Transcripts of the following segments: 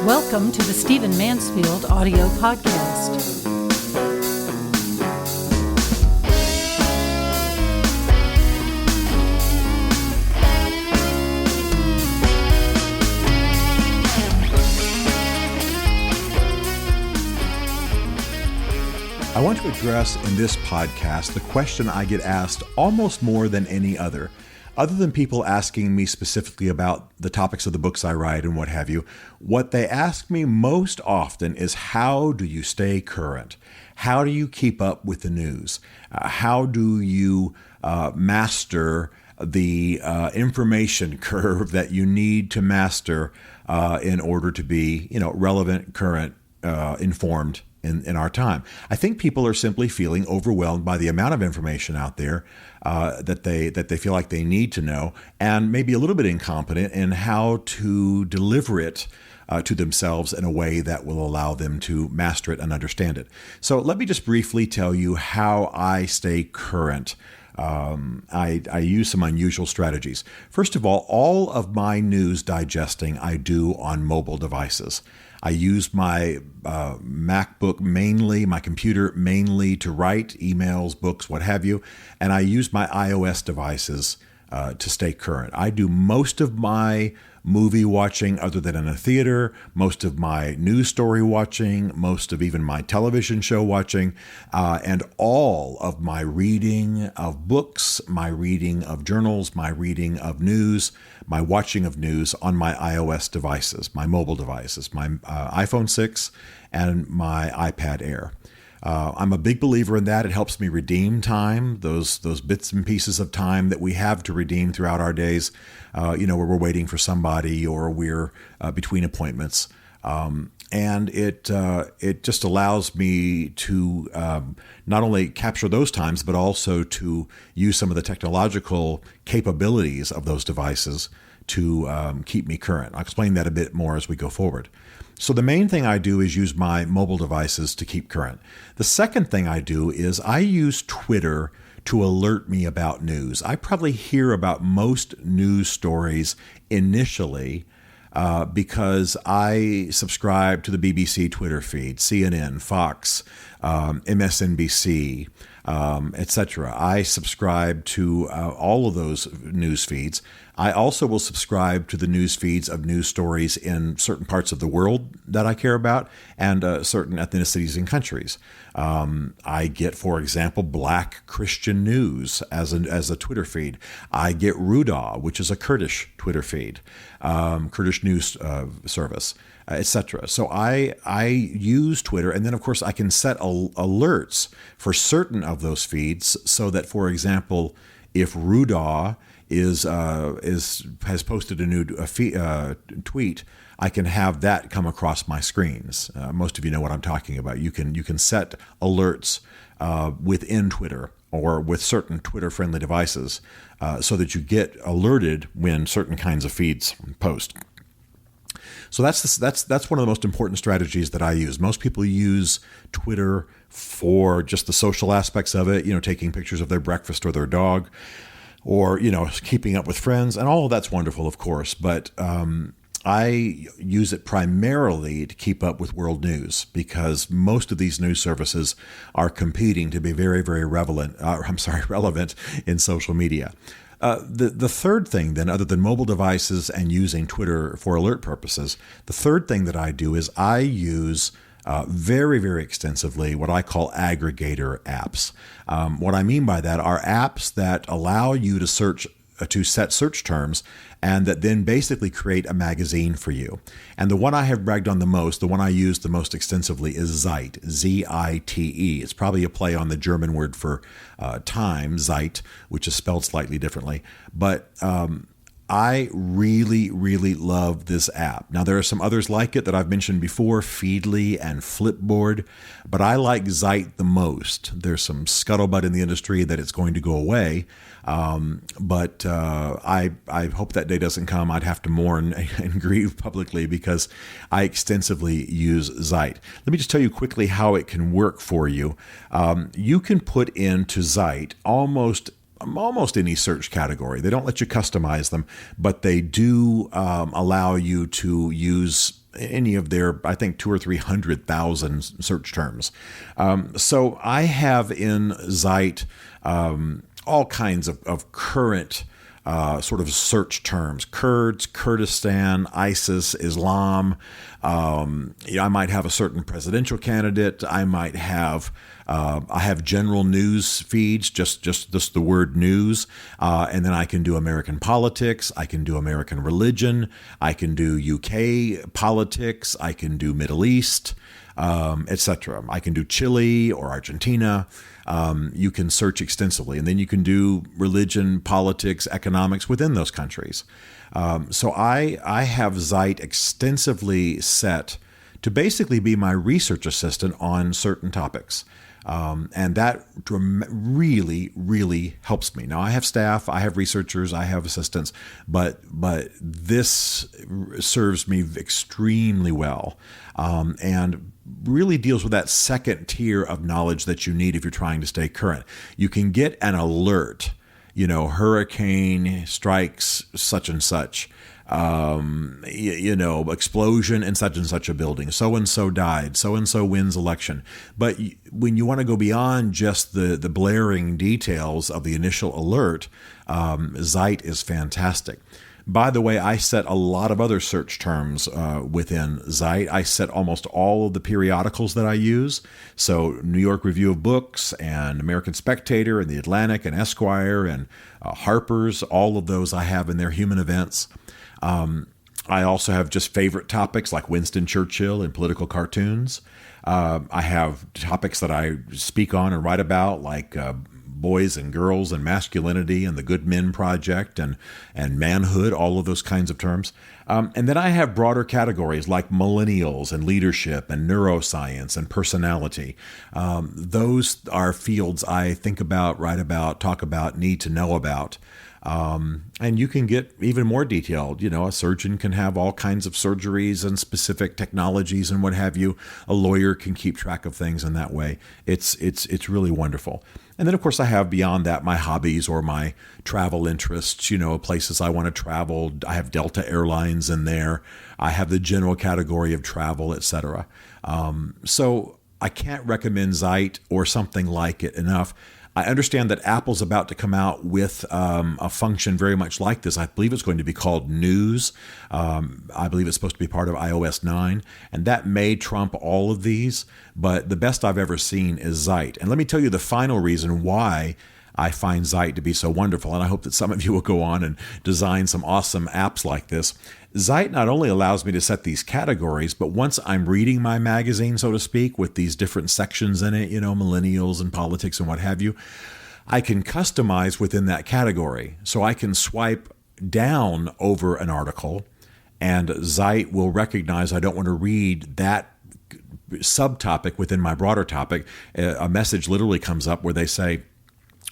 Welcome to the Stephen Mansfield audio podcast. I want to address in this podcast the question I get asked almost more than any other than people asking me specifically about the topics of the books I write and what have you. What they ask me most often is, how do you stay current? How do you keep up with the news? How do you master the information curve that you need to master in order to be, relevant, current, informed in our time? I think people are simply feeling overwhelmed by the amount of information out there that they feel like they need to know, and maybe a little bit incompetent in how to deliver it to themselves in a way that will allow them to master it and understand it. So let me just briefly tell you how I stay current. I use some unusual strategies. First of all of my news digesting I do on mobile devices. I use my MacBook mainly, my computer mainly to write emails, books, what have you, and I use my iOS devices to stay current. I do most of my movie watching other than in a theater, most of my news story watching, most of even my television show watching, and all of my reading of books, my reading of journals, my reading of news, my watching of news on my iOS devices, my mobile devices, my iPhone 6 and my iPad Air. I'm a big believer in that. It helps me redeem time, those bits and pieces of time that we have to redeem throughout our days, where we're waiting for somebody or we're between appointments. And it just allows me to not only capture those times, but also to use some of the technological capabilities of those devices to keep me current. I'll explain that a bit more as we go forward. So the main thing I do is use my mobile devices to keep current. The second thing I do is I use Twitter to alert me about news. I probably hear about most news stories initially because I subscribe to the BBC Twitter feed, CNN, Fox, MSNBC, etc. I subscribe to all of those news feeds. I also will subscribe to the news feeds of news stories in certain parts of the world that I care about and certain ethnicities and countries. I get, for example, Black Christian News as a Twitter feed. I get Ruda, which is a Kurdish Twitter feed, Kurdish news service, etc. So I use Twitter, and then of course I can set alerts for certain of those feeds so that, for example, if Ruda has posted a new tweet, I can have that come across my screens. Most of you know what I'm talking about. You can set alerts within Twitter or with certain Twitter-friendly devices so that you get alerted when certain kinds of feeds post. So that's one of the most important strategies that I use. Most people use Twitter for just the social aspects of it, taking pictures of their breakfast or their dog, or, keeping up with friends, and all of that's wonderful, of course. But I use it primarily to keep up with world news because most of these news services are competing to be very, very relevant in social media. The third thing, then, other than mobile devices and using Twitter for alert purposes, the third thing that I do is I use very, very extensively what I call aggregator apps. What I mean by that are apps that allow you to set search terms and that then basically create a magazine for you. And the one I have bragged on the most, the one I use the most extensively is Zeit, Z-I-T-E. It's probably a play on the German word for time, Zeit, which is spelled slightly differently. But I really, really love this app. Now, there are some others like it that I've mentioned before, Feedly and Flipboard, but I like Zeit the most. There's some scuttlebutt in the industry that it's going to go away, but I hope that day doesn't come. I'd have to mourn and grieve publicly because I extensively use Zeit. Let me just tell you quickly how it can work for you. You can put into Zeit almost any search category. They don't let you customize them, but they do allow you to use any of their, I think, 200,000 or 300,000 search terms. So I have in Zeit all kinds of current sort of search terms: Kurds, Kurdistan, ISIS, Islam. I might have a certain presidential candidate. I might have I have general news feeds, just the word news, and then I can do American politics. I can do American religion. I can do UK politics. I can do Middle East, etc. I can do Chile or Argentina. You can search extensively, and then you can do religion, politics, economics within those countries. So I have Zeit extensively set to basically be my research assistant on certain topics. And that really, really helps me. Now, I have staff, I have researchers, I have assistants, but this serves me extremely well, and really deals with that second tier of knowledge that you need if you're trying to stay current. You can get an alert, hurricane strikes such and such, explosion in such and such a building, so-and-so died, so-and-so wins election. But when you want to go beyond just the blaring details of the initial alert, Zeit is fantastic. By the way, I set a lot of other search terms within Zeit. I set almost all of the periodicals that I use. So New York Review of Books and American Spectator and The Atlantic and Esquire and Harper's, all of those I have in their human events. I also have just favorite topics like Winston Churchill and political cartoons. I have topics that I speak on and write about, like boys and girls and masculinity and the Good Men Project and manhood, all of those kinds of terms. And then I have broader categories like millennials and leadership and neuroscience and personality. Those are fields I think about, write about, talk about, need to know about. And you can get even more detailed. A surgeon can have all kinds of surgeries and specific technologies and what have you. A lawyer can keep track of things in that way. It's really wonderful. And then, of course, I have beyond that my hobbies or my travel interests, places I want to travel. I have Delta Airlines in there. I have the general category of travel, etc. So I can't recommend Zeit or something like it enough. I understand that Apple's about to come out with a function very much like this. I believe it's going to be called News. I believe it's supposed to be part of iOS 9, and that may trump all of these, but the best I've ever seen is Zeit. And let me tell you the final reason why I find Zeit to be so wonderful, and I hope that some of you will go on and design some awesome apps like this. Zeit not only allows me to set these categories, but once I'm reading my magazine, so to speak, with these different sections in it, millennials and politics and what have you, I can customize within that category. So I can swipe down over an article, and Zeit will recognize I don't want to read that subtopic within my broader topic. A message literally comes up where they say,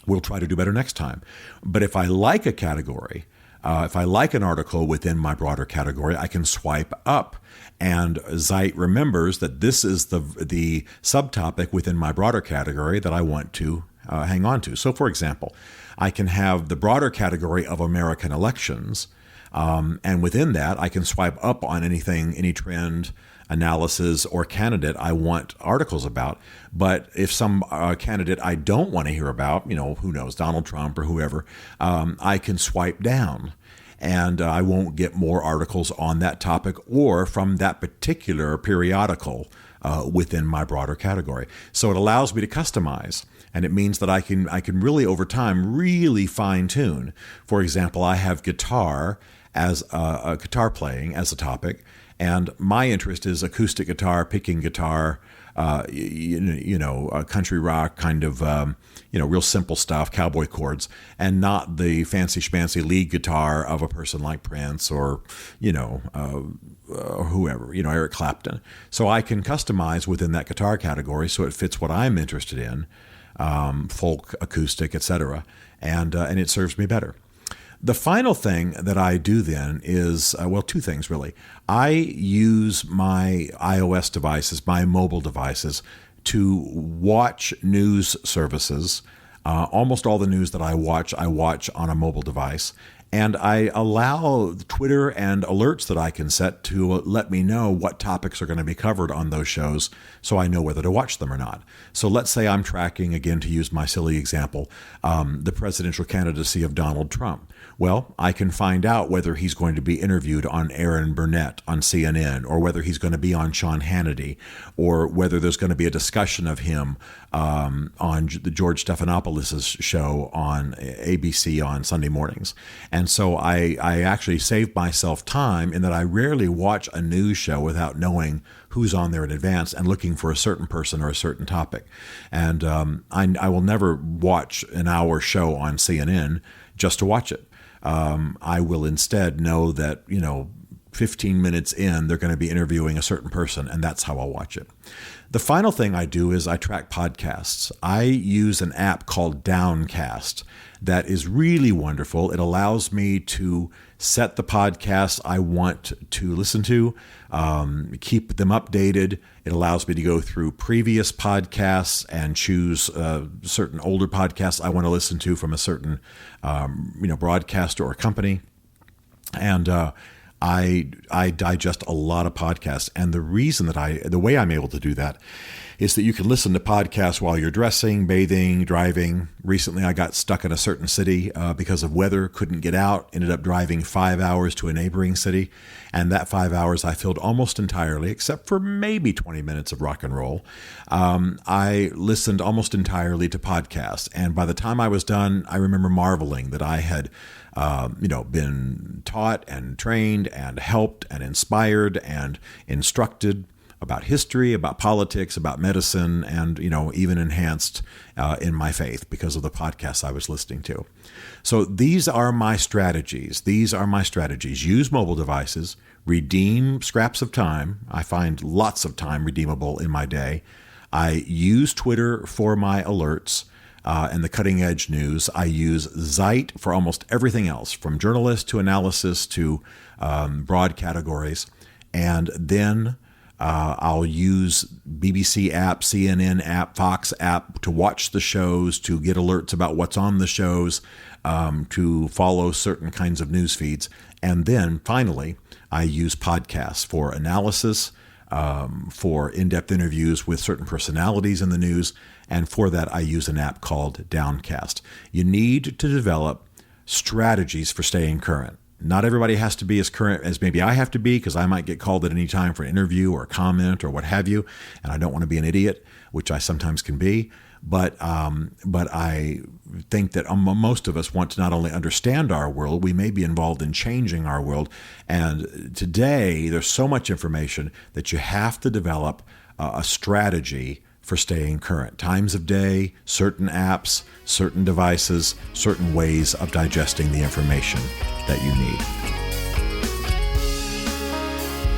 we'll try to do better next time. But if I like a category, if I like an article within my broader category, I can swipe up, and Zeit remembers that this is the subtopic within my broader category that I want to hang on to. So, for example, I can have the broader category of American elections, and within that, I can swipe up on anything, any trend, analysis, or candidate I want articles about. But if some candidate I don't want to hear about, who knows, Donald Trump or whoever, I can swipe down, and I won't get more articles on that topic or from that particular periodical within my broader category. So it allows me to customize, and it means that I can really over time really fine tune. For example, I have guitar as a guitar playing as a topic. And my interest is acoustic guitar, picking guitar, country rock kind of, real simple stuff, cowboy chords, and not the fancy schmancy lead guitar of a person like Prince or, whoever, Eric Clapton. So I can customize within that guitar category so it fits what I'm interested in, folk, acoustic, etc. And it serves me better. The final thing that I do then is, two things really. I use my iOS devices, my mobile devices, to watch news services. Almost all the news that I watch on a mobile device. And I allow Twitter and alerts that I can set to let me know what topics are going to be covered on those shows so I know whether to watch them or not. So let's say I'm tracking, again, to use my silly example, the presidential candidacy of Donald Trump. Well, I can find out whether he's going to be interviewed on Aaron Burnett on CNN, or whether he's going to be on Sean Hannity, or whether there's going to be a discussion of him on the George Stephanopoulos' show on ABC on Sunday mornings. And so I actually save myself time in that I rarely watch a news show without knowing who's on there in advance and looking for a certain person or a certain topic. And I will never watch an hour show on CNN just to watch it. I will instead know that, 15 minutes in, they're going to be interviewing a certain person, and that's how I'll watch it. The final thing I do is I track podcasts. I use an app called Downcast that is really wonderful. It allows me to set the podcasts I want to listen to, keep them updated. It allows me to go through previous podcasts and choose certain older podcasts I want to listen to from a certain broadcaster or company. And I digest a lot of podcasts, and the way I'm able to do that is that you can listen to podcasts while you're dressing, bathing, driving. Recently, I got stuck in a certain city because of weather, couldn't get out, ended up driving 5 hours to a neighboring city, and that 5 hours I filled almost entirely, except for maybe 20 minutes of rock and roll. I listened almost entirely to podcasts, and by the time I was done, I remember marveling that I had been taught and trained and helped and inspired and instructed about history, about politics, about medicine, and, even enhanced in my faith because of the podcasts I was listening to. So these are my strategies. Use mobile devices, redeem scraps of time. I find lots of time redeemable in my day. I use Twitter for my alerts. And the cutting edge news. I use Zeit for almost everything else, from journalists to analysis to broad categories. And then I'll use BBC app, CNN app, Fox app to watch the shows, to get alerts about what's on the shows, to follow certain kinds of news feeds. And then finally, I use podcasts for analysis, for in-depth interviews with certain personalities in the news. And for that, I use an app called Downcast. You need to develop strategies for staying current. Not everybody has to be as current as maybe I have to be, because I might get called at any time for an interview or a comment or what have you, and I don't want to be an idiot, which I sometimes can be. But I think that most of us want to not only understand our world, we may be involved in changing our world. And today, there's so much information that you have to develop a strategy for staying current. Times of day, certain apps, certain devices, certain ways of digesting the information that you need.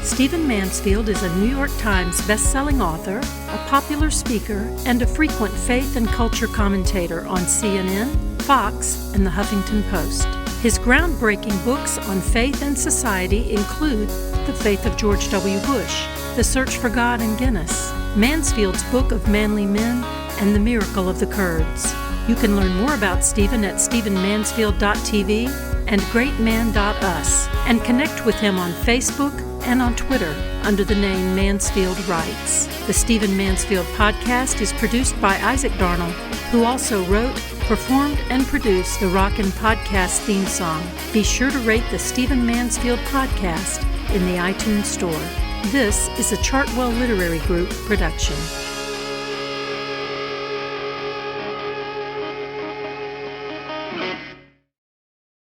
Stephen Mansfield is a New York Times best-selling author, a popular speaker, and a frequent faith and culture commentator on CNN, Fox, and the Huffington Post. His groundbreaking books on faith and society include The Faith of George W. Bush, The Search for God in Guinness, Mansfield's Book of Manly Men, and The Miracle of the Kurds. You can learn more about Stephen at stephenmansfield.tv and greatman.us, and connect with him on Facebook and on Twitter under the name Mansfield Writes. The Stephen Mansfield podcast is produced by Isaac Darnell, who also wrote, performed, and produced the Rockin' Podcast theme song. Be sure to rate the Stephen Mansfield podcast in the iTunes Store. This is a Chartwell Literary Group production.